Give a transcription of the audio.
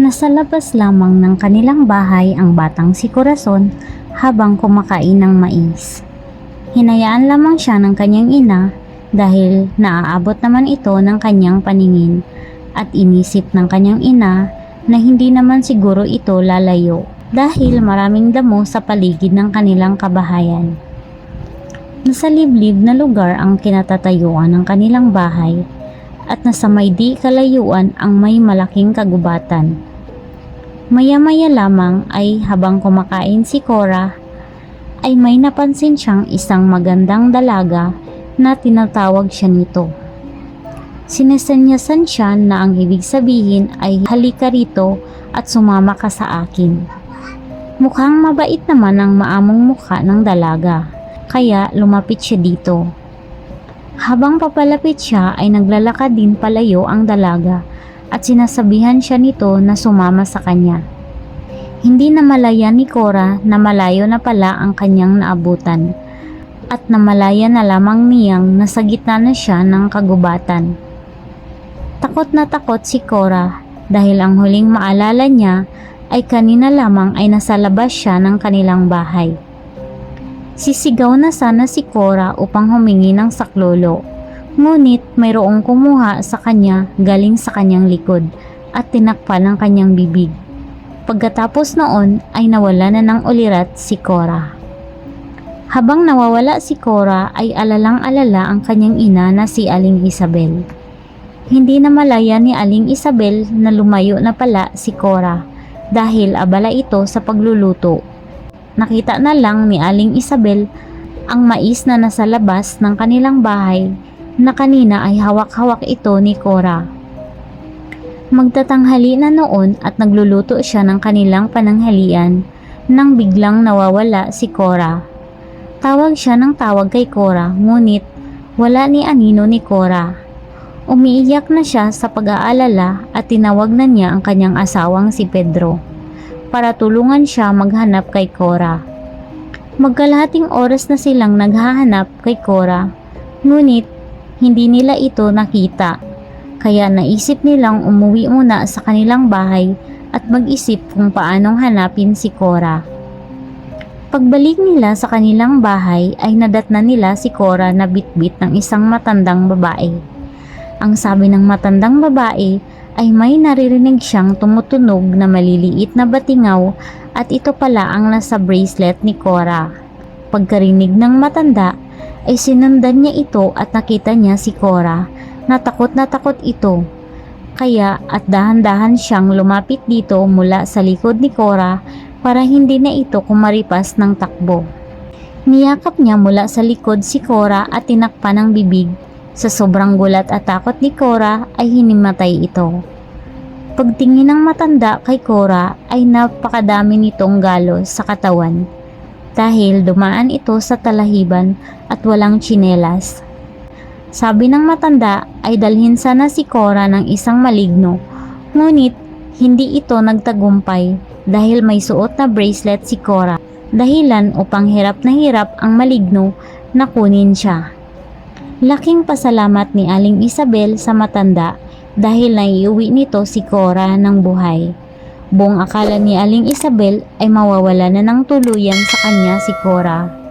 Nasa labas lamang ng kanilang bahay ang batang si Corazon habang kumakain ng mais. Hinayaan lamang siya ng kanyang ina dahil naaabot naman ito ng kanyang paningin at inisip ng kanyang ina na hindi naman siguro ito lalayo dahil maraming damo sa paligid ng kanilang kabahayan. Nasa liblib na lugar ang kinatatayuan ng kanilang bahay at nasa may di kalayuan ang may malaking kagubatan. Maya-maya lamang ay habang kumakain si Cora ay may napansin siyang isang magandang dalaga na tinatawag siya nito. Sinesenyasan siya na ang ibig sabihin ay halika rito at sumama ka sa akin. Mukhang mabait naman ang maamong mukha ng dalaga, kaya lumapit siya dito. Habang papalapit siya ay naglalakad din palayo ang dalaga at sinasabihan siya nito na sumama sa kanya. Hindi namalayan ni Cora na malayo na pala ang kanyang naabutan at namalaya na lamang niyang nasa gitna na siya ng kagubatan. Takot na takot si Cora dahil ang huling maalala niya ay kanina lamang ay nasa labas siya ng kanilang bahay. Sisigaw na sana si Cora upang humingi ng saklolo, ngunit mayroong kumuha sa kanya galing sa kanyang likod at tinakpan ng kanyang bibig. Pagkatapos noon ay nawala na ng ulirat si Cora. Habang nawawala si Cora ay alalang-alala ang kanyang ina na si Aling Isabel. Hindi na malaya ni Aling Isabel na lumayo na pala si Cora dahil abala ito sa pagluluto. Nakita na lang ni Aling Isabel ang mais na nasa labas ng kanilang bahay na kanina ay hawak-hawak ito ni Cora. Magtatanghali na noon at nagluluto siya ng kanilang pananghalian nang biglang nawawala si Cora. Tawag siya ng tawag kay Cora ngunit wala ni anino ni Cora. Umiiyak na siya sa pag-aalala at tinawag na niya ang kanyang asawang si Pedro para tulungan siya maghanap kay Cora. Magkalahating oras na silang naghahanap kay Cora, ngunit hindi nila ito nakita, kaya naisip nilang umuwi muna sa kanilang bahay at mag-isip kung paanong hanapin si Cora. Pagbalik nila sa kanilang bahay ay nadatnan nila si Cora na bitbit ng isang matandang babae. Ang sabi ng matandang babae ay may naririnig siyang tumutunog na maliliit na batingaw at ito pala ang nasa bracelet ni Cora. Pagkarinig ng matanda ay sinundan niya ito at nakita niya si Cora na takot ito. Kaya at dahan-dahan siyang lumapit dito mula sa likod ni Cora para hindi na ito kumaripas ng takbo. Niyakap niya mula sa likod si Cora at tinakpan ang bibig. Sa sobrang gulat at takot ni Cora ay hinimatay ito. Pagtingin ng matanda kay Cora ay napakadami nitong galos sa katawan dahil dumaan ito sa talahiban at walang tsinelas. Sabi ng matanda ay dalhin sana si Cora ng isang maligno, ngunit hindi ito nagtagumpay dahil may suot na bracelet si Cora, dahilan upang hirap na hirap ang maligno na kunin siya. Laking pasalamat ni Aling Isabel sa matanda dahil naiuwi nito si Cora ng buhay. Buong akala ni Aling Isabel ay mawawala na ng tuluyan sa kanya si Cora.